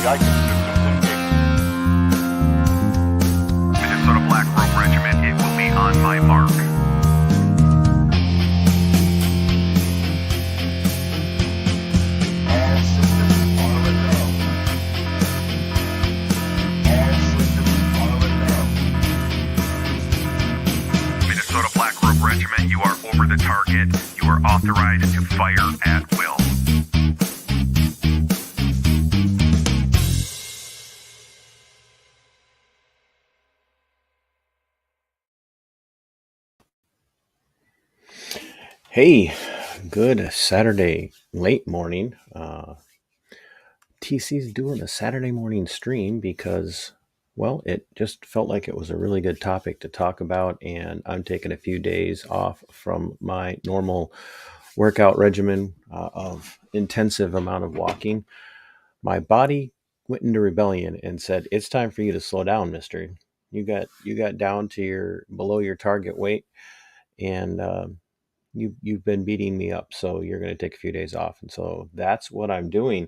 Minnesota Black Robe Regiment, it will be on my mark. Minnesota Black Robe Regiment, you are over the target. You are authorized to fire at will. Hey, good Saturday late morning. TC's doing a Saturday morning stream because, well, it just felt like it was a really good topic to talk about, and I'm taking a few days off from my normal workout regimen of intensive amount of walking. My body went into rebellion and said, "It's time for you to slow down, mister. You got down to your below your target weight, and you've been beating me up, so you're going to take a few days off." And so that's what I'm doing.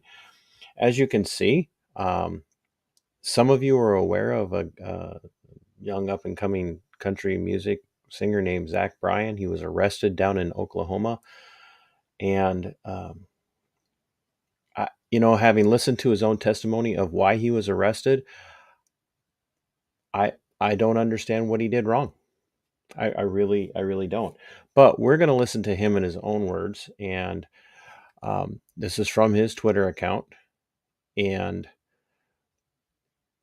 As you can see, some of you are aware of a young up and coming country music singer named Zach Bryan. He was arrested down in Oklahoma, and having listened to his own testimony of why he was arrested, I don't understand what he did wrong. I really don't. But we're going to listen to him in his own words, and this is from his Twitter account. And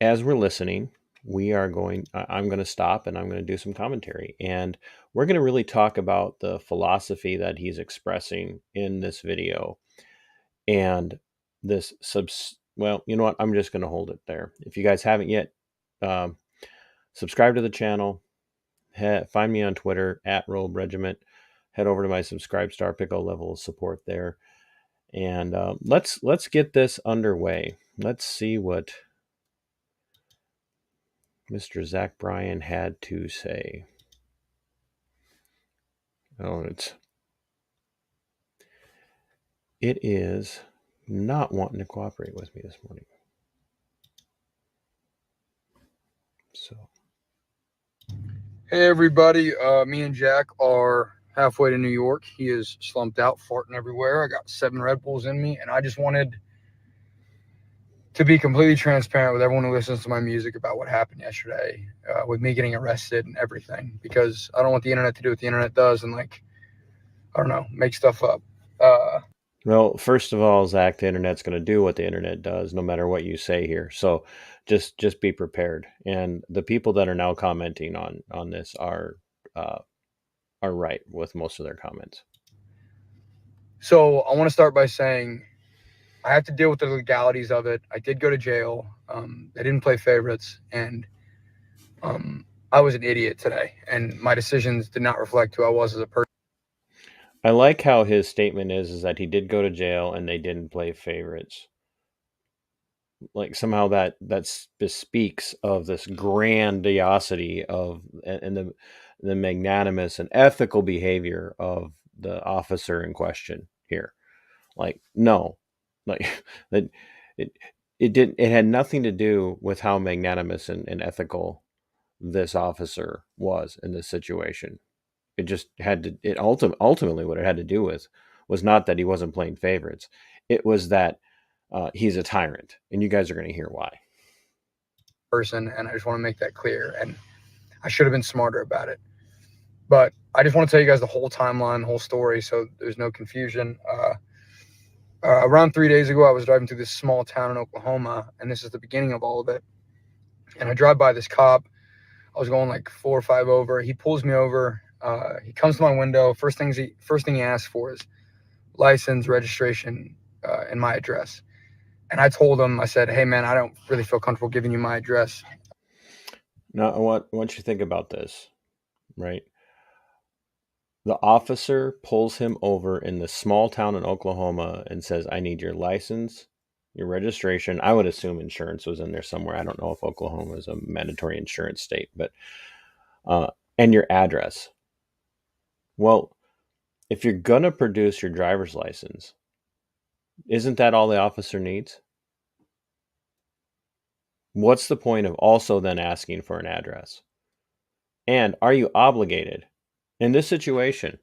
as we're listening, I'm going to stop and I'm going to do some commentary. And we're going to really talk about the philosophy that he's expressing in this video. And this well, you know what? I'm just going to hold it there. If you guys haven't yet, subscribe to the channel. Find me on Twitter at Robe Regiment. Head over to my subscribe star, pick a level of support there. And let's get this underway. Let's see what Mr. Zach Bryan had to say. Oh, it is not wanting to cooperate with me this morning. So, hey everybody, me and Jack are halfway to New York. He is slumped out, farting everywhere. I got 7 Red Bulls in me, and I just wanted to be completely transparent with everyone who listens to my music about what happened yesterday with me getting arrested and everything, because I don't want the internet to do what the internet does and, like, I don't know, make stuff up. Well, first of all, Zach, the internet's going to do what the internet does, no matter what you say here. So just be prepared. And the people that are now commenting on this are right with most of their comments. So I want to start by saying I have to deal with the legalities of it. I did go to jail. I didn't play favorites, and I was an idiot today, and my decisions did not reflect who I was as a person. I like how his statement is that he did go to jail and they didn't play favorites. Like somehow that bespeaks of this grandiosity of and the magnanimous and ethical behavior of the officer in question here. Like, no, like that it had nothing to do with how magnanimous and ethical this officer was in this situation. It just had to. Ultimately, what it had to do with was not that he wasn't playing favorites. It was that he's a tyrant, and you guys are going to hear why. Person, and I just want to make that clear. And I should have been smarter about it. But I just want to tell you guys the whole timeline, the whole story, so there's no confusion. Around 3 days ago, I was driving through this small town in Oklahoma, and this is the beginning of all of it. And I drive by this cop. I was going like 4 or 5 over. He pulls me over. He comes to my window. First thing he asks for is license, registration, and my address. And I told him, I said, "Hey man, I don't really feel comfortable giving you my address." Now, I want you to think about this, right? The officer pulls him over in this small town in Oklahoma and says, "I need your license, your registration." I would assume insurance was in there somewhere. I don't know if Oklahoma is a mandatory insurance state, but and your address. Well, if you're gonna produce your driver's license, isn't that all the officer needs? What's the point of also then asking for an address? And are you obligated in this situation?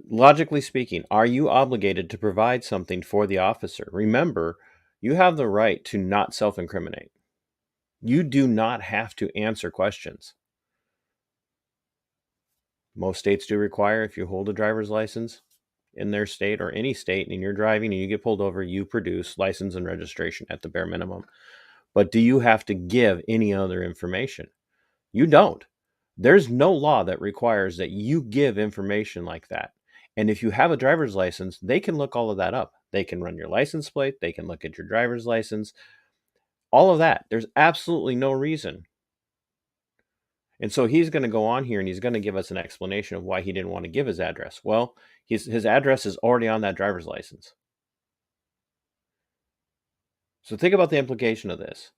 Logically speaking, are you obligated to provide something for the officer? Remember, you have the right to not self-incriminate. You do not have to answer questions. Most states do require, if you hold a driver's license in their state or any state and you're driving and you get pulled over, you produce license and registration at the bare minimum. But do you have to give any other information? You don't. There's no law that requires that you give information like that. And if you have a driver's license, they can look all of that up. They can run your license plate. They can look at your driver's license. All of that. There's absolutely no reason. And so he's going to go on here and he's going to give us an explanation of why he didn't want to give his address. Well, his address is already on that driver's license. So think about the implication of this.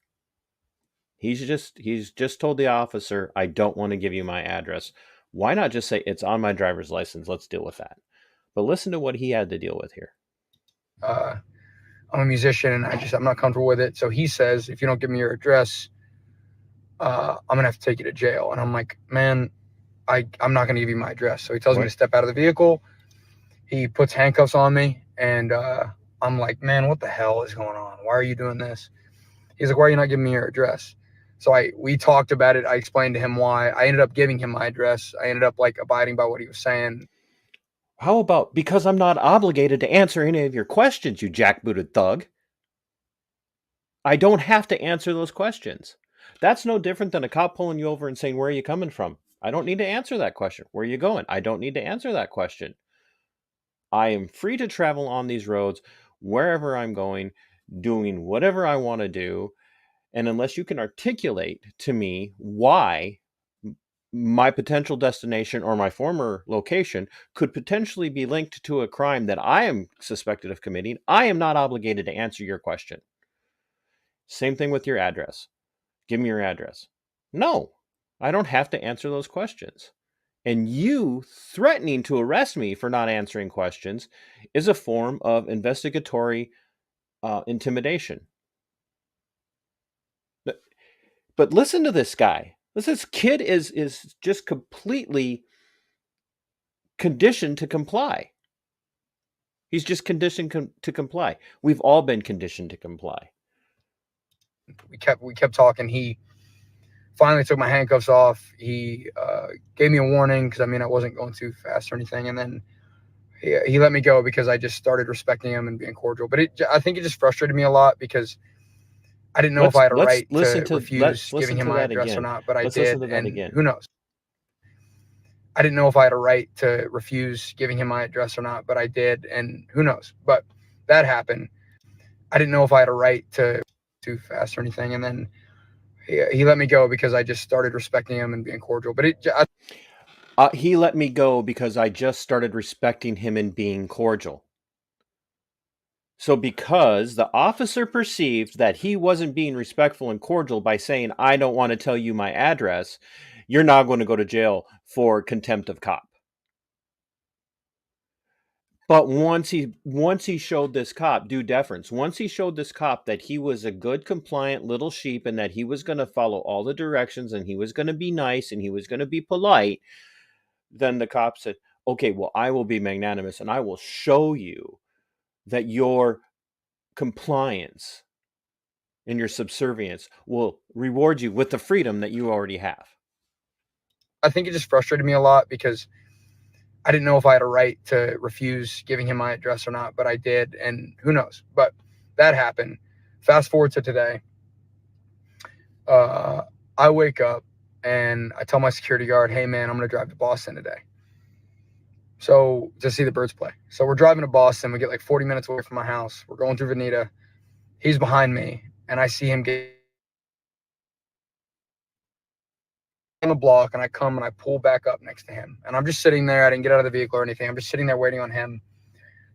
He's just told the officer, I don't want to give you my address. Why not just say it's on my driver's license? Let's deal with that. But listen to what he had to deal with here. I'm a musician and I'm not comfortable with it. So he says, if you don't give me your address, I'm going to have to take you to jail. And I'm like, man, I'm not going to give you my address. So he tells me to step out of the vehicle. He puts handcuffs on me and I'm like, man, what the hell is going on? Why are you doing this? He's like, why are you not giving me your address? So we talked about it. I explained to him why. I ended up giving him my address. I ended up like abiding by what he was saying. How about because I'm not obligated to answer any of your questions, you jackbooted thug? I don't have to answer those questions. That's no different than a cop pulling you over and saying, where are you coming from? I don't need to answer that question. Where are you going? I don't need to answer that question. I am free to travel on these roads wherever I'm going, doing whatever I want to do. And unless you can articulate to me why my potential destination or my former location could potentially be linked to a crime that I am suspected of committing, I am not obligated to answer your question. Same thing with your address. Give me your address. No, I don't have to answer those questions. And you threatening to arrest me for not answering questions is a form of investigatory intimidation. But listen to this guy. This kid is just completely conditioned to comply. He's just conditioned to comply. We've all been conditioned to comply. We kept talking. He finally took my handcuffs off. He gave me a warning because I wasn't going too fast or anything, and then he let me go because I just started respecting him and being cordial. But I think it just frustrated me a lot because I didn't know if I had a right to refuse giving him my address or not, but I did, and who knows? I didn't know if I had a right to refuse giving him my address or not, but I did, and who knows? But that happened. I didn't know if I had a right to too fast or anything, and then he let me go because I just started respecting him and being cordial. But he let me go because I just started respecting him and being cordial. So because the officer perceived that he wasn't being respectful and cordial by saying, I don't want to tell you my address, you're now going to go to jail for contempt of cop. But once he showed this cop due deference, once he showed this cop that he was a good, compliant little sheep and that he was going to follow all the directions and he was going to be nice and he was going to be polite, then the cop said, okay, well, I will be magnanimous and I will show you that your compliance and your subservience will reward you with the freedom that you already have. I think it just frustrated me a lot because I didn't know if I had a right to refuse giving him my address or not, but I did, and who knows? But that happened. Fast forward to today. I wake up and I tell my security guard, hey man, I'm going to drive to Boston today. So to see the Birds play. So we're driving to Boston. We get like 40 minutes away from my house. We're going through Veneta. He's behind me and I see him get on the block, and I come and I pull back up next to him. And I'm just sitting there. I didn't get out of the vehicle or anything. I'm just sitting there waiting on him.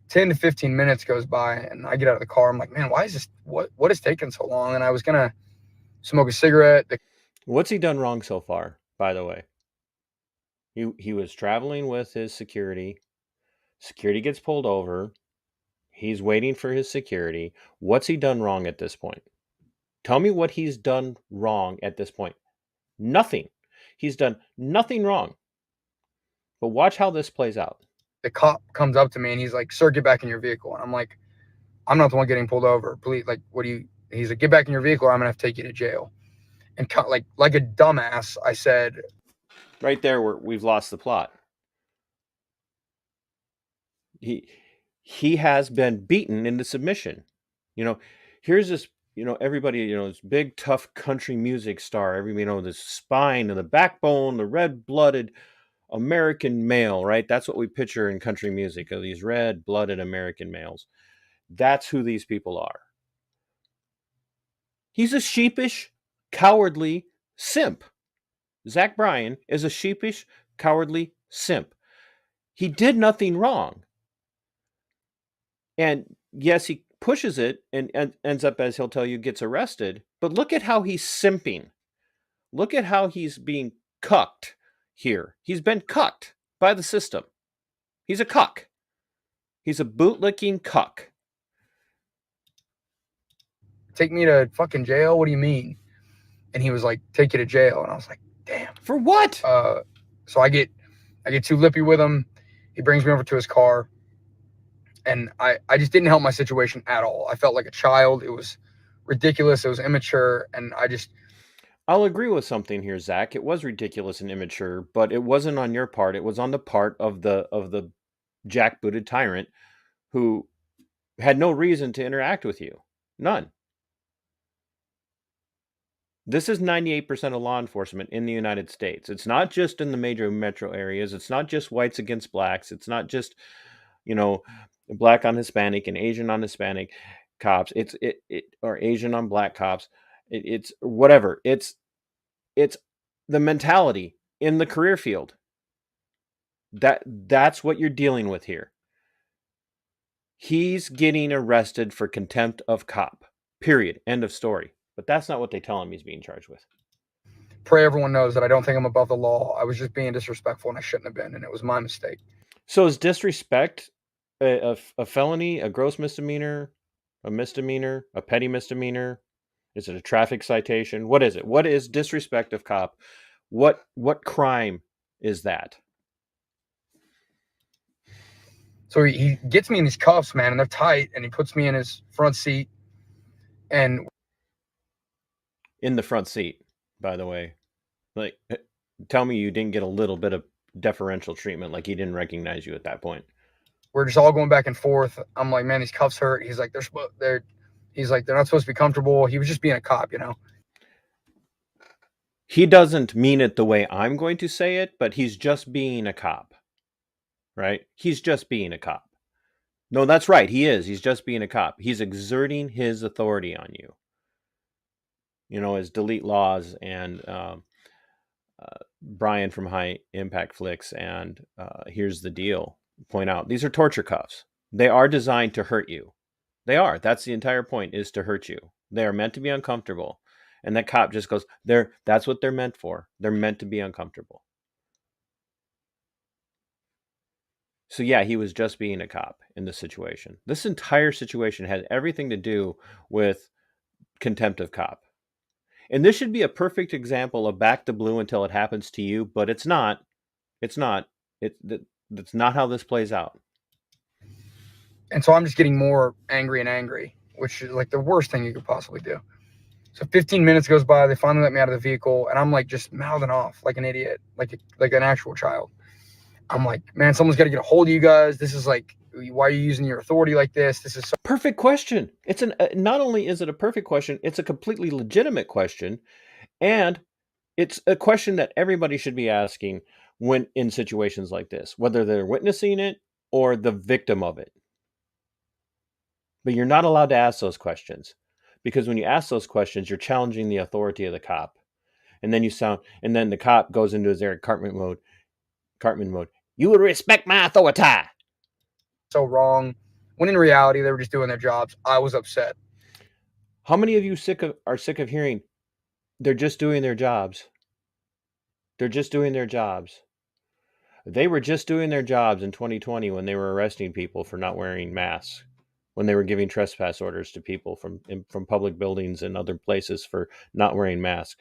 10 to 15 minutes goes by and I get out of the car. I'm like, man, why is this? What is taking so long? And I was going to smoke a cigarette. What's he done wrong so far, by the way? He was traveling with his security. Security gets pulled over. He's waiting for his security. What's he done wrong at this point? Tell me what he's done wrong at this point. Nothing. He's done nothing wrong. But watch how this plays out. The cop comes up to me and he's like, "Sir, get back in your vehicle." And I'm like, "I'm not the one getting pulled over. Please, like, what do you?" He's like, "Get back in your vehicle, or I'm gonna have to take you to jail." And like a dumbass, I said, Right there, we've lost the plot. He has been beaten into submission. Here's this, everybody, this big tough country music star, the spine and the backbone, the red-blooded American male, right? That's what we picture in country music, of these red-blooded American males. That's who these people are. He's a sheepish, cowardly simp. Zach Bryan is a sheepish, cowardly simp. He did nothing wrong. And yes, he pushes it and ends up, as he'll tell you, gets arrested. But look at how he's simping. Look at how he's being cucked here. He's been cucked by the system. He's a cuck. He's a bootlicking cuck. "Take me to fucking jail? What do you mean?" And he was like, "Take you to jail." And I was like, "Damn." For what? So I get too lippy with him. He brings me over to his car. And I just didn't help my situation at all. I felt like a child. It was ridiculous. It was immature. And I'll agree with something here, Zach. It was ridiculous and immature, but it wasn't on your part. It was on the part of the jackbooted tyrant who had no reason to interact with you. None. This is 98% of law enforcement in the United States. It's not just in the major metro areas. It's not just whites against blacks. It's not just, black on Hispanic and Asian on Hispanic cops. It's or Asian on black cops. It's whatever. It's the mentality in the career field. That's what you're dealing with here. He's getting arrested for contempt of cop. Period. End of story. But that's not what they tell him he's being charged with. pray everyone knows that I don't think I'm above the law. I was just being disrespectful and I shouldn't have been. And it was my mistake. So is disrespect a felony, a gross misdemeanor, a misdemeanor, a petty misdemeanor? Is it a traffic citation? What is it? What is disrespect of cop? What crime is that? So he gets me in these cuffs, man, and they're tight, and he puts me in his front seat. And In the front seat, by the way. Like, tell me you didn't get a little bit of deferential treatment, like he didn't recognize you at that point. we're just all going back and forth. I'm like, "Man, these cuffs hurt." He's like, he's like, "They're not supposed to be comfortable." He was just being a cop, He doesn't mean it the way I'm going to say it, but he's just being a cop, right? He's just being a cop. No, that's right. He is. He's just being a cop. He's exerting his authority on you. As Delete Laws and Brian from High Impact Flicks and Here's the Deal point out, these are torture cuffs. They are designed to hurt you. They are. That's the entire point, is to hurt you. They are meant to be uncomfortable. And that cop just goes, that's what they're meant for. They're meant to be uncomfortable. So yeah, he was just being a cop in this situation. This entire situation had everything to do with contempt of cop. And this should be a perfect example of back to blue until it happens to you, but it's not. It's not. That's not how this plays out. And so I'm just getting more angry and angry, which is like the worst thing you could possibly do. So 15 minutes goes by. They finally let me out of the vehicle, and I'm like just mouthing off like an idiot, like an actual child. I'm like, "Man, someone's got to get a hold of you guys. This is like, why are you using your authority like this? This is so." Perfect question. It's not only is it a perfect question, it's a completely legitimate question, and it's a question that everybody should be asking when in situations like this, whether they're witnessing it or the victim of it. But you're not allowed to ask those questions, because when you ask those questions, you're challenging the authority of the cop. And then the cop goes into his Eric Cartman mode. You would respect my authority. So wrong. When in reality, they were just doing their jobs. I was upset. How many of you are sick of hearing they're just doing their jobs? They're just doing their jobs. They were just doing their jobs in 2020 when they were arresting people for not wearing masks, when they were giving trespass orders to people from public buildings and other places for not wearing masks.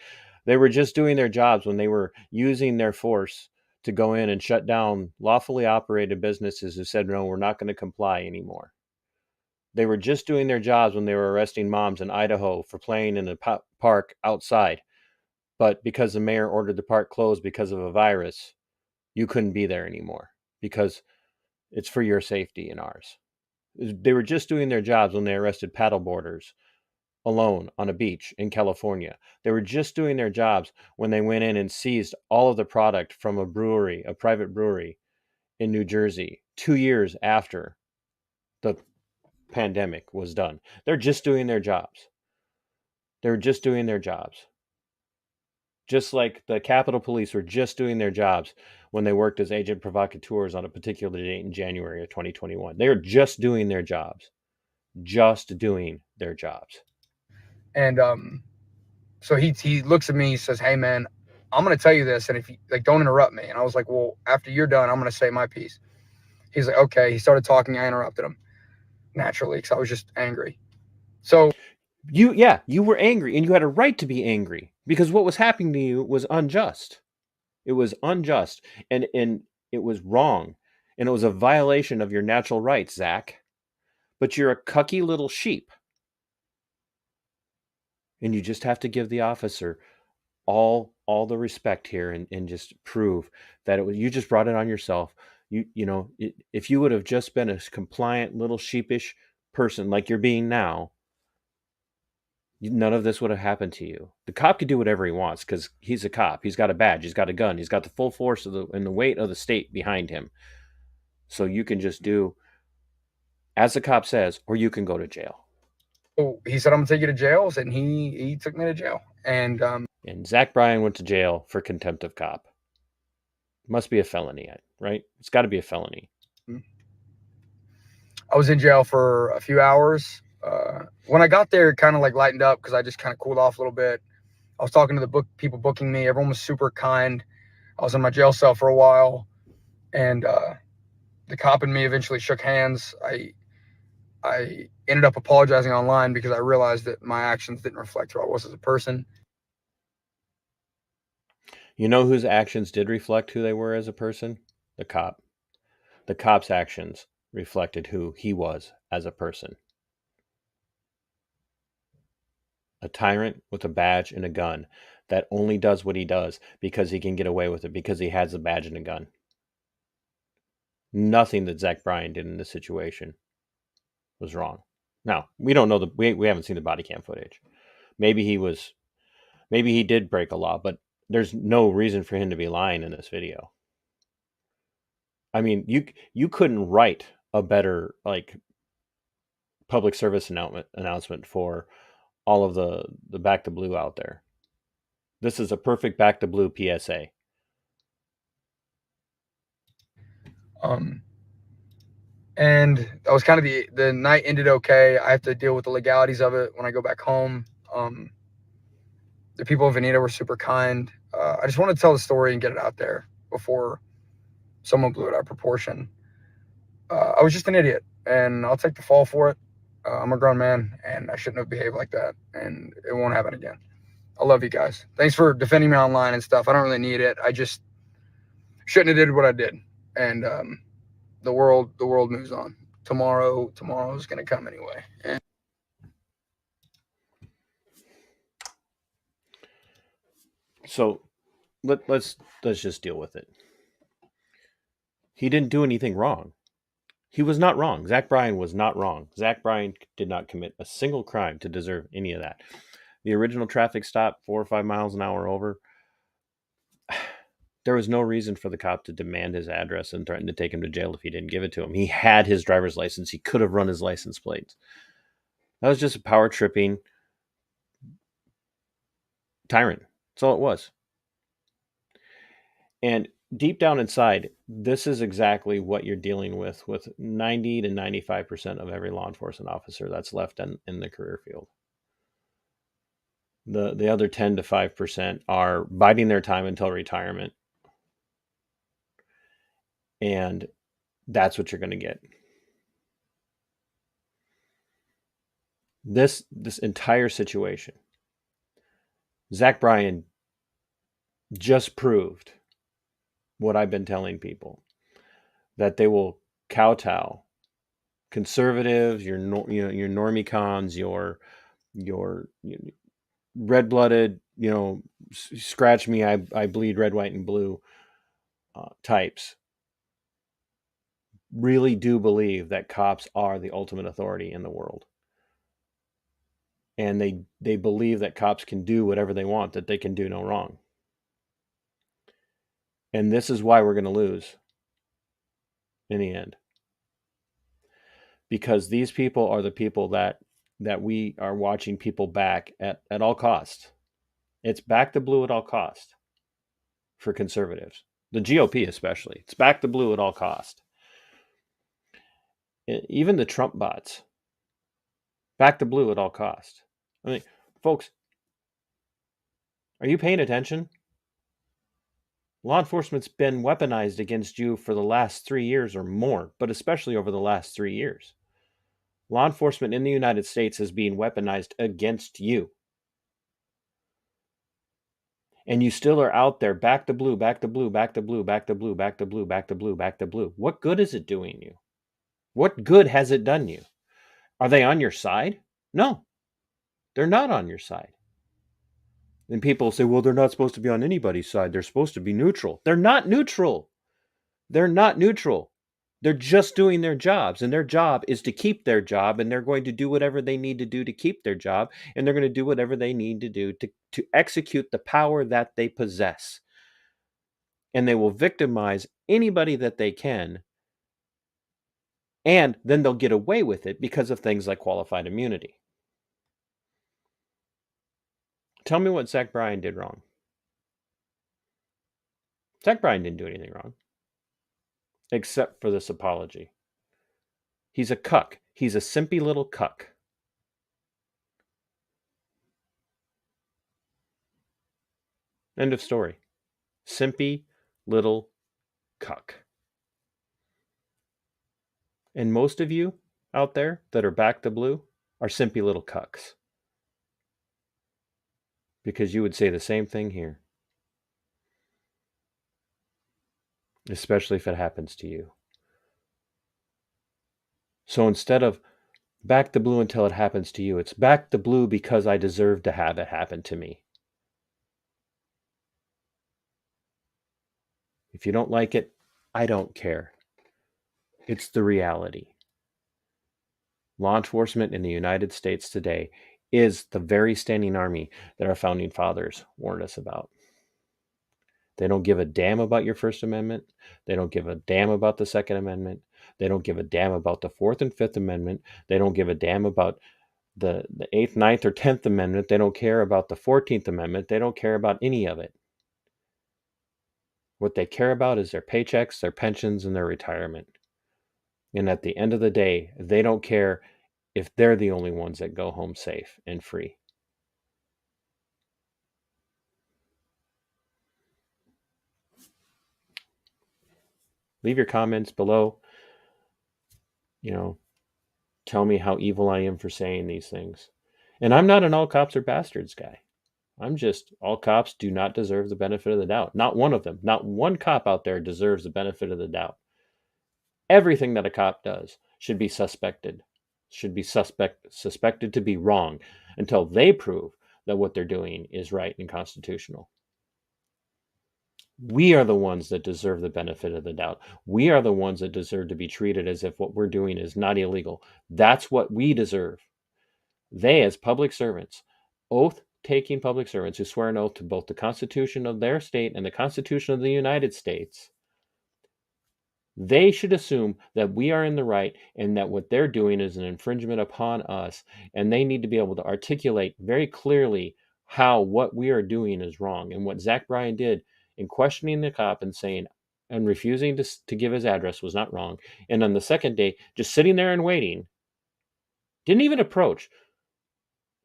They were just doing their jobs when they were using their force to go in and shut down lawfully operated businesses who said, no, we're not going to comply anymore. They were just doing their jobs when they were arresting moms in Idaho for playing in a park outside. But because the mayor ordered the park closed because of a virus, you couldn't be there anymore because it's for your safety and ours. They were just doing their jobs when they arrested paddleboarders alone on a beach in California. They were just doing their jobs when they went in and seized all of the product from a brewery, a private brewery in New Jersey, 2 years after the pandemic was done. They're just doing their jobs. They're just doing their jobs. Just like the Capitol Police were just doing their jobs when they worked as agent provocateurs on a particular date in January of 2021. They were just doing their jobs. Just doing their jobs. And so he looks at me, he says, hey man, I'm going to tell you this, and if you like, don't interrupt me. And I was like, well, after you're done, I'm going to say my piece. He's like, okay. He started talking. I interrupted him naturally because I was just angry. So you were angry, and you had a right to be angry because what was happening to you was unjust. It was unjust, and it was wrong, and it was a violation of your natural rights, Zach. But you're a cucky little sheep, and you just have to give the officer all the respect here and just prove that it was you just brought it on yourself. If you would have just been a compliant little sheepish person like you're being now, none of this would have happened to you. The cop could do whatever he wants because he's a cop. He's got a badge. He's got a gun. He's got the full force of and the weight of the state behind him. So you can just do as the cop says, or you can go to jail. He said, I'm going to take you to jail. And he took me to jail. And Zach Bryan went to jail for contempt of cop. Must be a felony, right? It's got to be a felony. I was in jail for a few hours. When I got there, it kind of like lightened up because I just kind of cooled off a little bit. I was talking to the people booking me. Everyone was super kind. I was in my jail cell for a while, and the cop and me eventually shook hands. I ended up apologizing online because I realized that my actions didn't reflect who I was as a person. You know whose actions did reflect who they were as a person? The cop. The cop's actions reflected who he was as a person. A tyrant with a badge and a gun that only does what he does because he can get away with it, because he has a badge and a gun. Nothing that Zach Bryan did in this situation was wrong. Now, we don't know we haven't seen the body cam footage. Maybe he did break a law, but there's no reason for him to be lying in this video. I mean, you couldn't write a better public service announcement for all of the Back to Blue out there. This is a perfect Back to Blue PSA. And that was kind of the night ended okay. I have to deal with the legalities of it when I go back home. The people of Veneta were super kind. I just want to tell the story and get it out there before someone blew it out of proportion. I was just an idiot, and I'll take the fall for it. I'm a grown man, and I shouldn't have behaved like that, and it won't happen again. I love you guys. Thanks for defending me online and stuff. I don't really need it. I just shouldn't have did what I did, and the world moves on. Tomorrow is gonna come anyway. And so let's just deal with it. He didn't do anything wrong. He was not wrong. Zach Bryan was not wrong. Zach Bryan did not commit a single crime to deserve any of that. The original traffic stop, 4 or 5 miles an hour over, there was no reason for the cop to demand his address and threaten to take him to jail if he didn't give it to him. He had his driver's license. He could have run his license plates. That was just a power tripping tyrant. That's all it was. And deep down inside, this is exactly what you're dealing with 90 to 95% of every law enforcement officer that's left in the career field. The other 10 to 5% are biding their time until retirement. And that's what you're going to get. This entire situation, Zach Bryan just proved what I've been telling people, that they will kowtow conservatives, your normie cons, your red-blooded, scratch me, I bleed red, white, and blue types really do believe that cops are the ultimate authority in the world. And they believe that cops can do whatever they want, that they can do no wrong. And this is why we're going to lose in the end. Because these people are the people that we are watching people back at all cost. It's back the blue at all cost for conservatives. The GOP especially. It's back the blue at all cost. Even the Trump bots. Back the blue at all cost. I mean, folks, are you paying attention? Law enforcement's been weaponized against you for the last 3 years or more, but especially over the last 3 years. Law enforcement in the United States is being weaponized against you. And you still are out there, back the blue, back the blue, back the blue, back the blue, back the blue, back the blue, back the blue. What good is it doing you? What good has it done you? Are they on your side? No, they're not on your side. And people say, well, they're not supposed to be on anybody's side. They're supposed to be neutral. They're not neutral. They're not neutral. They're just doing their jobs, and their job is to keep their job, and they're going to do whatever they need to do to keep their job, and they're going to do whatever they need to do to execute the power that they possess. And they will victimize anybody that they can, and then they'll get away with it because of things like qualified immunity. Tell me what Zach Bryan did wrong. Zach Bryan didn't do anything wrong, except for this apology. He's a cuck. He's a simpy little cuck. End of story. Simpy little cuck. And most of you out there that are back to blue are simpy little cucks. Because you would say the same thing here. Especially if it happens to you. So instead of back the blue until it happens to you, it's back the blue because I deserve to have it happen to me. If you don't like it, I don't care. It's the reality. Law enforcement in the United States today is the very standing army that our founding fathers warned us about. They don't give a damn about your First Amendment. They don't give a damn about the Second Amendment. They don't give a damn about the Fourth and Fifth Amendment. They don't give a damn about the Eighth, Ninth, or 10th Amendment. They don't care about the 14th Amendment. They don't care about any of it. What they care about is their paychecks, their pensions, and their retirement. And at the end of the day, they don't care if they're the only ones that go home safe and free. Leave your comments below. Tell me how evil I am for saying these things. And I'm not an all cops are bastards guy. I'm just, all cops do not deserve the benefit of the doubt. Not one of them. Not one cop out there deserves the benefit of the doubt. Everything that a cop does should be suspected. Should be suspected to be wrong until they prove that what they're doing is right and constitutional. We are the ones that deserve the benefit of the doubt. We are the ones that deserve to be treated as if what we're doing is not illegal. That's what we deserve. They, as public servants, oath-taking public servants who swear an oath to both the Constitution of their state and the Constitution of the United States, they should assume that we are in the right and that what they're doing is an infringement upon us, and they need to be able to articulate very clearly how what we are doing is wrong. And what Zach Bryan did in questioning the cop and saying and refusing to give his address was not wrong. And on the second day, just sitting there and waiting, didn't even approach,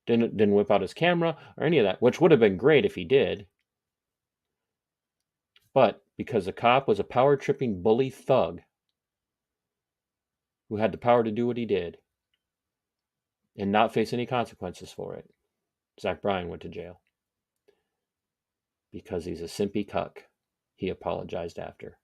didn't whip out his camera or any of that, which would have been great if he did. But because the cop was a power-tripping bully thug who had the power to do what he did, and not face any consequences for it. Zach Bryan went to jail because he's a simpy cuck. He apologized after.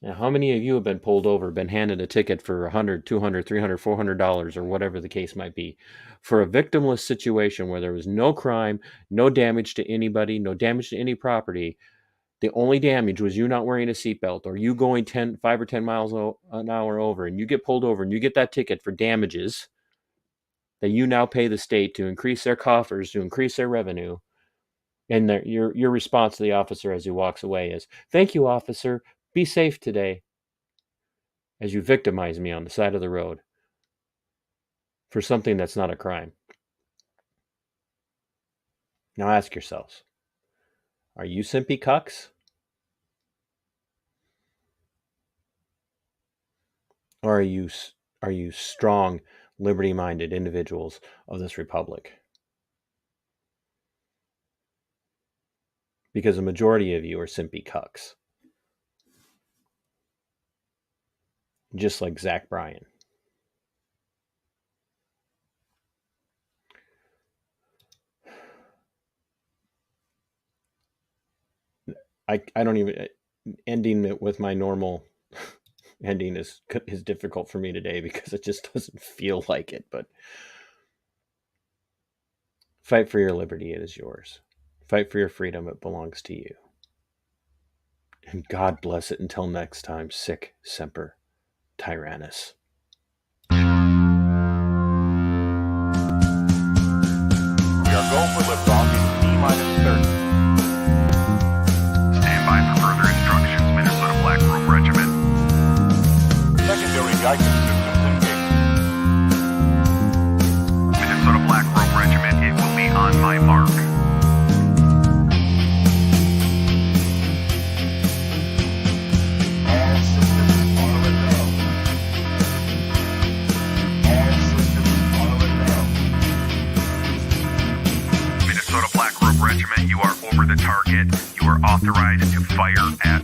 Now, how many of you have been pulled over, been handed a ticket for $100, $200, $300, $400, or whatever the case might be, for a victimless situation where there was no crime, no damage to anybody, no damage to any property? The only damage was you not wearing a seatbelt, or you going 5 or 10 miles an hour over, and you get pulled over and you get that ticket for damages that you now pay the state to increase their coffers, to increase their revenue. And your response to the officer as he walks away is, "Thank you, officer. Be safe today," as you victimize me on the side of the road for something that's not a crime. Now ask yourselves, are you simpy cucks? Or are you strong, liberty-minded individuals of this republic? Because a majority of you are simpy cucks. Just like Zach Bryan. I don't even, ending it with my normal ending is difficult for me today because it just doesn't feel like it. But fight for your liberty, it is yours. Fight for your freedom, it belongs to you. And God bless it until next time. Sic semper tyrannis. We are going for liftoff in T-minus 30. Stand by for further instructions, Minnesota Black Robe Regiment. Secondary guidance systems engaged. Minnesota Black Robe Regiment, it will be on my mark. All systems are a go. All systems are a go. Minnesota Black Robe Regiment, you are over the target. You are authorized to fire at